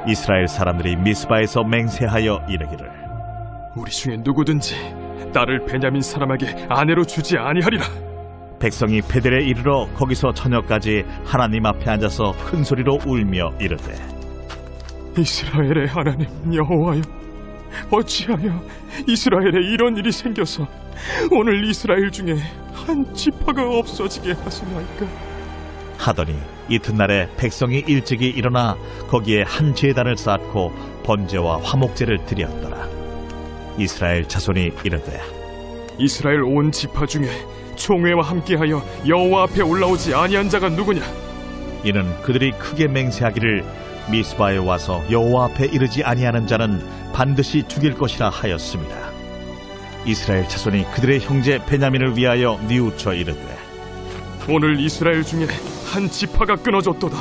이스라엘 사람들이 미스바에서 맹세하여 이르기를 우리 중에 누구든지 딸을 베냐민 사람에게 아내로 주지 아니하리라. 백성이 베델에 이르러 거기서 저녁까지 하나님 앞에 앉아서 큰 소리로 울며 이르되 이스라엘의 하나님 여호와여, 어찌하여 이스라엘에 이런 일이 생겨서 오늘 이스라엘 중에 한 지파가 없어지게 하시나이까. 하더니 이튿날에 백성이 일찍이 일어나 거기에 한 제단을 쌓고 번제와 화목제를 드렸더라. 이스라엘 자손이 이르되 이스라엘 온 지파 중에 총회와 함께하여 여호와 앞에 올라오지 아니한 자가 누구냐? 이는 그들이 크게 맹세하기를 미스바에 와서 여호와 앞에 이르지 아니하는 자는 반드시 죽일 것이라 하였습니다. 이스라엘 자손이 그들의 형제 베냐민을 위하여 뉘우쳐 이르되 오늘 이스라엘 중에 한 지파가 끊어졌도다.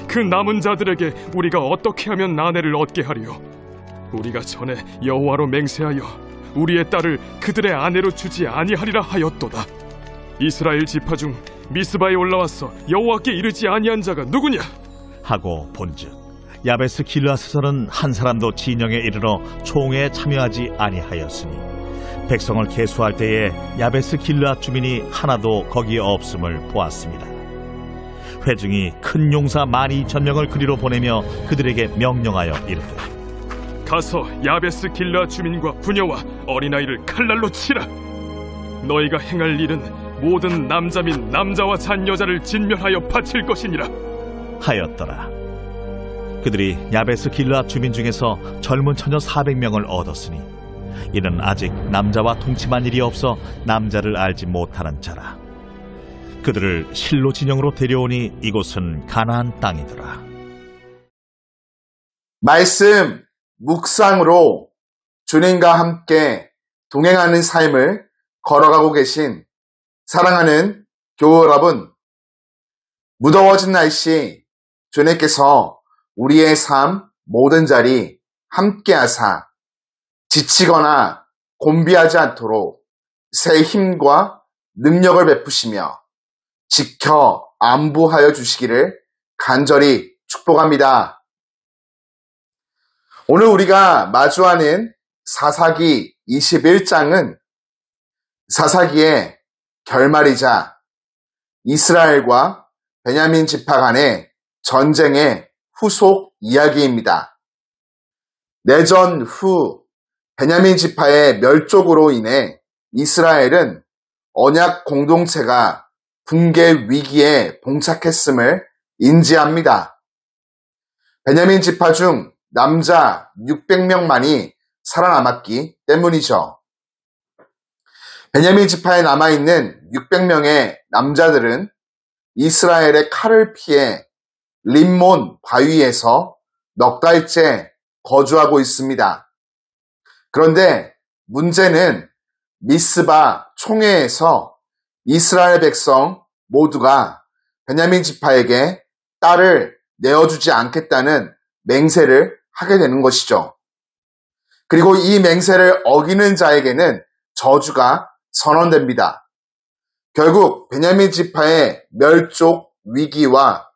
그 남은 자들에게 우리가 어떻게 하면 아내를 얻게 하리요? 우리가 전에 여호와로 맹세하여 우리의 딸을 그들의 아내로 주지 아니하리라 하였도다. 이스라엘 지파 중 미스바에 올라와서 여호와께 이르지 아니한 자가 누구냐? 하고 본즉 야베스 길르앗에서는 한 사람도 진영에 이르러 총회에 참여하지 아니하였으니 백성을 계수할 때에 야베스 길르앗 주민이 하나도 거기에 없음을 보았습니다. 회중이 큰 용사 12,000명을 그리로 보내며 그들에게 명령하여 이르되 가서 야베스 길르앗 주민과 부녀와 어린아이를 칼날로 치라. 너희가 행할 일은 모든 남자 및 남자와 잔 여자를 진멸하여 바칠 것이니라 하였더라. 그들이 야베스 길르앗 주민 중에서 젊은 처녀 400명을 얻었으니 이는 아직 남자와 동침한 일이 없어 남자를 알지 못하는 자라. 그들을 실로 진영으로 데려오니 이곳은 가나안 땅이더라. 말씀 묵상으로 주님과 함께 동행하는 삶을 걸어가고 계신 사랑하는 교우 여러분, 무더워진 날씨 주님께서 우리의 삶 모든 자리 함께하사 지치거나 곤비하지 않도록 새 힘과 능력을 베푸시며 지켜 안부하여 주시기를 간절히 축복합니다. 오늘 우리가 마주하는 사사기 21장은 사사기의 결말이자 이스라엘과 베냐민 지파 간의 전쟁의 후속 이야기입니다. 내전 후 베냐민 지파의 멸족으로 인해 이스라엘은 언약 공동체가 붕괴 위기에 봉착했음을 인지합니다. 베냐민 지파 중 남자 600명만이 살아남았기 때문이죠. 베냐민 지파에 남아있는 600명의 남자들은 이스라엘의 칼을 피해 림몬 바위에서 넉 달째 거주하고 있습니다. 그런데 문제는 미스바 총회에서 이스라엘 백성 모두가 베냐민 지파에게 딸을 내어주지 않겠다는 맹세를 하게 되는 것이죠. 그리고 이 맹세를 어기는 자에게는 저주가 선언됩니다. 결국 베냐민 지파의 멸족 위기와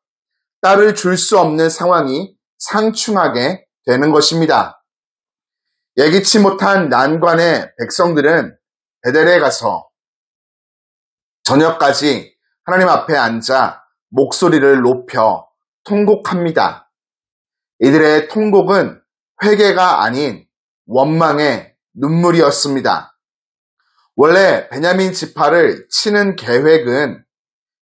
딸을 줄 수 없는 상황이 상충하게 되는 것입니다. 예기치 못한 난관의 백성들은 베델에 가서 저녁까지 하나님 앞에 앉아 목소리를 높여 통곡합니다. 이들의 통곡은 회개가 아닌 원망의 눈물이었습니다. 원래 베냐민 지파를 치는 계획은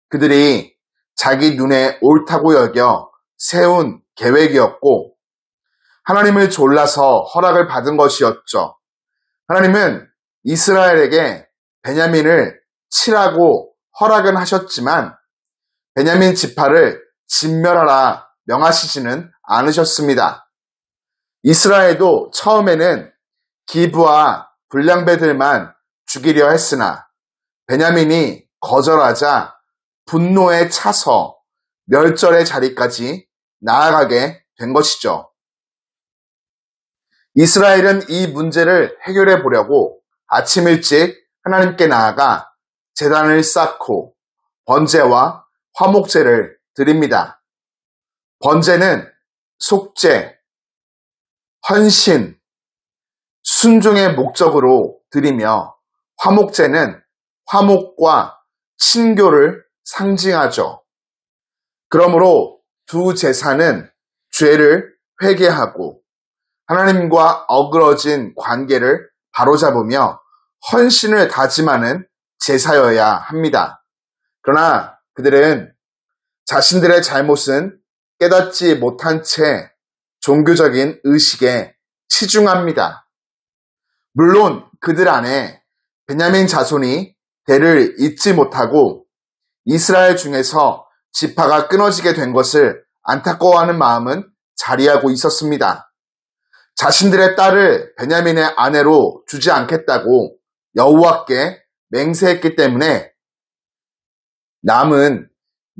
그들이 자기 눈에 옳다고 여겨 세운 계획이었고 하나님을 졸라서 허락을 받은 것이었죠. 하나님은 이스라엘에게 베냐민을 치라고 허락은 하셨지만 베냐민 지파를 진멸하라 명하시지는 않으셨습니다. 이스라엘도 처음에는 기브와 불량배들만 죽이려 했으나 베냐민이 거절하자 분노에 차서 멸절의 자리까지 나아가게 된 것이죠. 이스라엘은 이 문제를 해결해 보려고 아침 일찍 하나님께 나아가 제단을 쌓고 번제와 화목제를 드립니다. 번제는 속죄, 헌신, 순종의 목적으로 드리며 화목제는 화목과 친교를 상징하죠. 그러므로 두 제사는 죄를 회개하고 하나님과 어그러진 관계를 바로잡으며 헌신을 다짐하는 제사여야 합니다. 그러나 그들은 자신들의 잘못은 깨닫지 못한 채 종교적인 의식에 치중합니다. 물론 그들 안에 베냐민 자손이 대를 잇지 못하고 이스라엘 중에서 지파가 끊어지게 된 것을 안타까워하는 마음은 자리하고 있었습니다. 자신들의 딸을 베냐민의 아내로 주지 않겠다고 여호와께 맹세했기 때문에 남은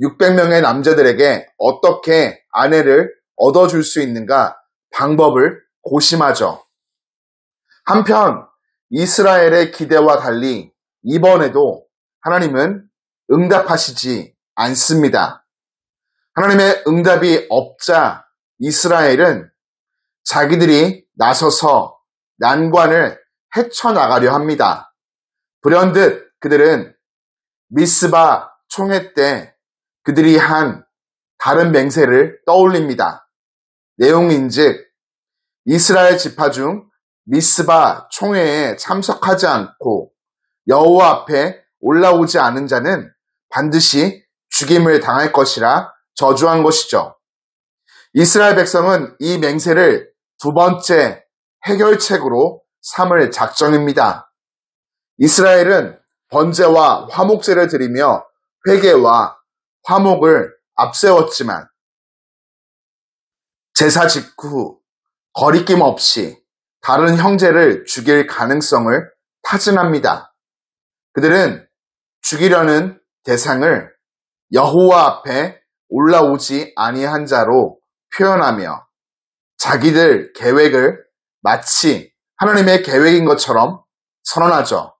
600명의 남자들에게 어떻게 아내를 얻어줄 수 있는가 방법을 고심하죠. 한편 이스라엘의 기대와 달리 이번에도 하나님은 응답하시지 않습니다. 하나님의 응답이 없자 이스라엘은 자기들이 나서서 난관을 헤쳐나가려 합니다. 불현듯 그들은 미스바 총회 때 그들이 한 다른 맹세를 떠올립니다. 내용인즉 이스라엘 지파 중 미스바 총회에 참석하지 않고 여호와 앞에 올라오지 않은 자는 반드시 죽임을 당할 것이라 저주한 것이죠. 이스라엘 백성은 이 맹세를 두 번째 해결책으로 삼을 작정입니다. 이스라엘은 번제와 화목제를 드리며 회개와 화목을 앞세웠지만 제사 직후 거리낌 없이 다른 형제를 죽일 가능성을 타진합니다. 그들은 죽이려는 대상을 여호와 앞에 올라오지 아니한 자로 표현하며 자기들 계획을 마치 하나님의 계획인 것처럼 선언하죠.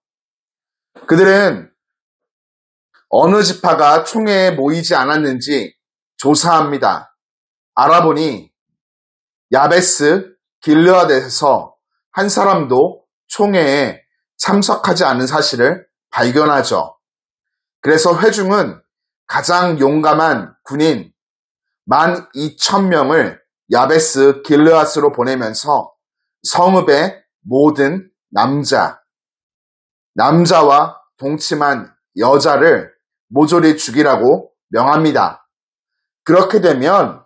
그들은 어느 지파가 총회에 모이지 않았는지 조사합니다. 알아보니 야베스 길르앗에서 한 사람도 총회에 참석하지 않은 사실을 발견하죠. 그래서 회중은 가장 용감한 군인 12,000명을 야베스 길르앗으로 보내면서 성읍의 모든 남자와 동침한 여자를 모조리 죽이라고 명합니다. 그렇게 되면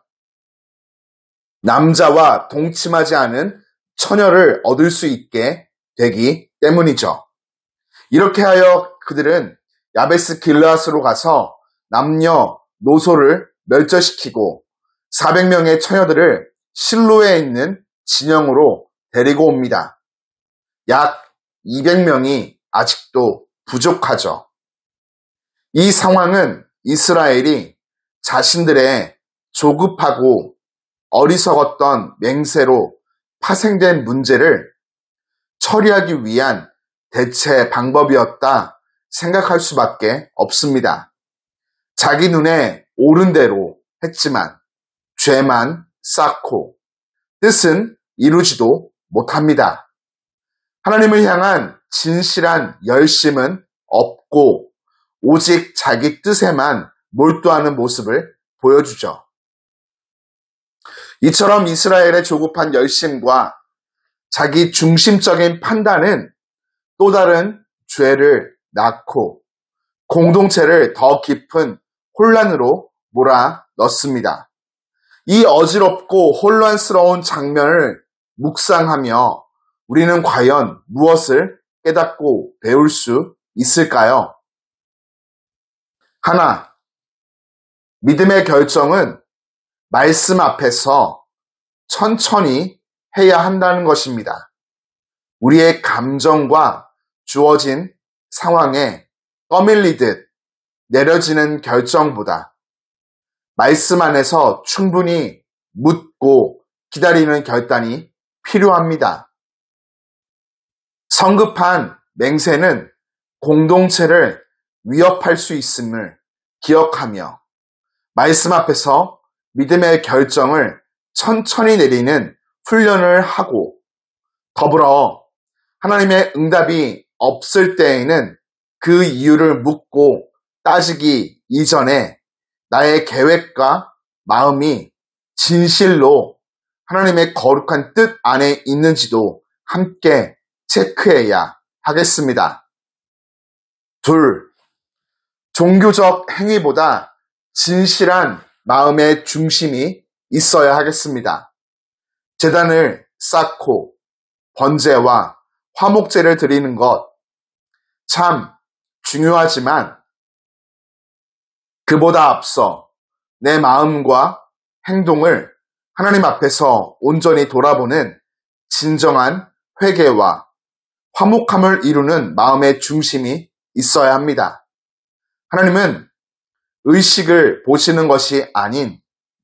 남자와 동침하지 않은 처녀를 얻을 수 있게 되기 때문이죠. 이렇게 하여 그들은 야베스 길르앗으로 가서 남녀 노소를 멸절시키고 400명의 처녀들을 실로에 있는 진영으로 데리고 옵니다. 약 200명이 아직도 부족하죠. 이 상황은 이스라엘이 자신들의 조급하고 어리석었던 맹세로 파생된 문제를 처리하기 위한 대체 방법이었다 생각할 수밖에 없습니다. 자기 눈에 옳은 대로 했지만 죄만 쌓고 뜻은 이루지도 못합니다. 하나님을 향한 진실한 열심은 없고 오직 자기 뜻에만 몰두하는 모습을 보여주죠. 이처럼 이스라엘의 조급한 열심과 자기 중심적인 판단은 또 다른 죄를 낳고 공동체를 더 깊은 혼란으로 몰아넣습니다. 이 어지럽고 혼란스러운 장면을 묵상하며 우리는 과연 무엇을 깨닫고 배울 수 있을까요? 하나, 믿음의 결정은 말씀 앞에서 천천히 해야 한다는 것입니다. 우리의 감정과 주어진 상황에 떠밀리듯 내려지는 결정보다 말씀 안에서 충분히 묻고 기다리는 결단이 필요합니다. 성급한 맹세는 공동체를 위협할 수 있음을 기억하며 말씀 앞에서 믿음의 결정을 천천히 내리는 훈련을 하고 더불어 하나님의 응답이 없을 때에는 그 이유를 묻고 따지기 이전에 나의 계획과 마음이 진실로 하나님의 거룩한 뜻 안에 있는지도 함께 체크해야 하겠습니다. 둘, 종교적 행위보다 진실한 마음의 중심이 있어야 하겠습니다. 제단을 쌓고 번제와 화목제를 드리는 것 참 중요하지만 그보다 앞서 내 마음과 행동을 하나님 앞에서 온전히 돌아보는 진정한 회개와 화목함을 이루는 마음의 중심이 있어야 합니다. 하나님은 의식을 보시는 것이 아닌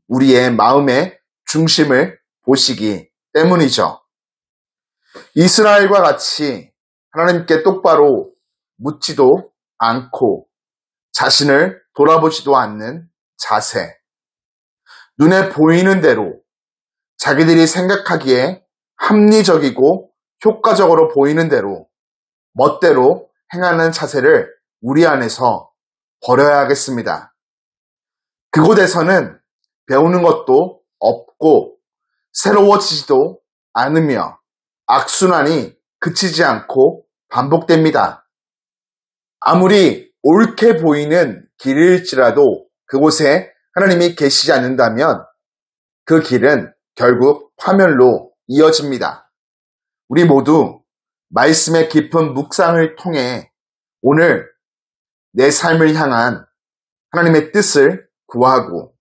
우리의 마음의 중심을 보시기 때문이죠. 이스라엘과 같이 하나님께 똑바로 묻지도 않고 자신을 돌아보지도 않는 자세. 눈에 보이는 대로 자기들이 생각하기에 합리적이고 효과적으로 보이는 대로 멋대로 행하는 자세를 우리 안에서 버려야 하겠습니다. 그곳에서는 배우는 것도 없고 새로워지지도 않으며 악순환이 그치지 않고 반복됩니다. 아무리 옳게 보이는 길일지라도 그곳에 하나님이 계시지 않는다면 그 길은 결국 파멸로 이어집니다. 우리 모두 말씀의 깊은 묵상을 통해 오늘 내 삶을 향한 하나님의 뜻을 구하고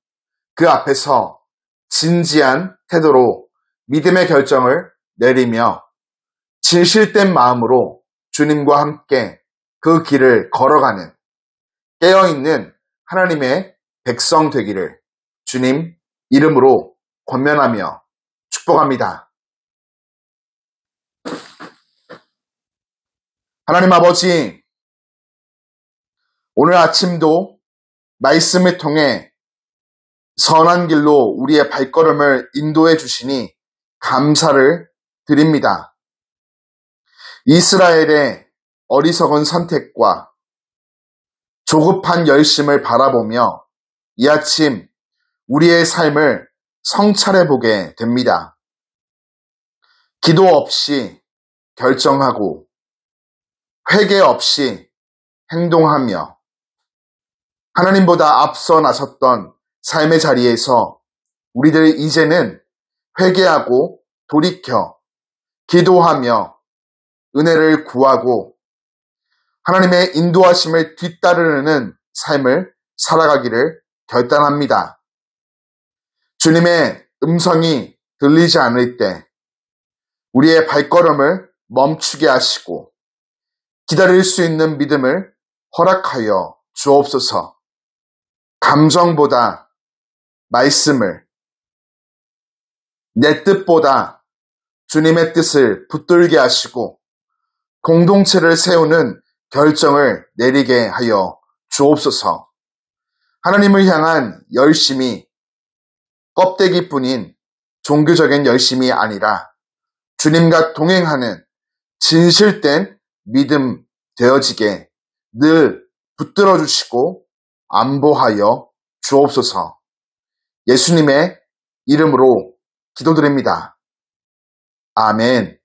그 앞에서 진지한 태도로 믿음의 결정을 내리며 진실된 마음으로 주님과 함께 그 길을 걸어가는 깨어있는 하나님의 백성 되기를 주님 이름으로 권면하며 축복합니다. 하나님 아버지, 오늘 아침도 말씀을 통해 선한 길로 우리의 발걸음을 인도해 주시니 감사를 드립니다. 이스라엘의 어리석은 선택과 조급한 열심을 바라보며 이 아침 우리의 삶을 성찰해 보게 됩니다. 기도 없이 결정하고 회개 없이 행동하며 하나님보다 앞서 나섰던 삶의 자리에서 우리들 이제는 회개하고 돌이켜 기도하며 은혜를 구하고 하나님의 인도하심을 뒤따르는 삶을 살아가기를 결단합니다. 주님의 음성이 들리지 않을 때 우리의 발걸음을 멈추게 하시고 기다릴 수 있는 믿음을 허락하여 주옵소서. 감정보다 말씀을, 내 뜻보다 주님의 뜻을 붙들게 하시고 공동체를 세우는 결정을 내리게 하여 주옵소서. 하나님을 향한 열심이 껍데기뿐인 종교적인 열심이 아니라 주님과 동행하는 진실된 믿음 되어지게 늘 붙들어 주시고 안보하여 주옵소서. 예수님의 이름으로 기도드립니다. 아멘.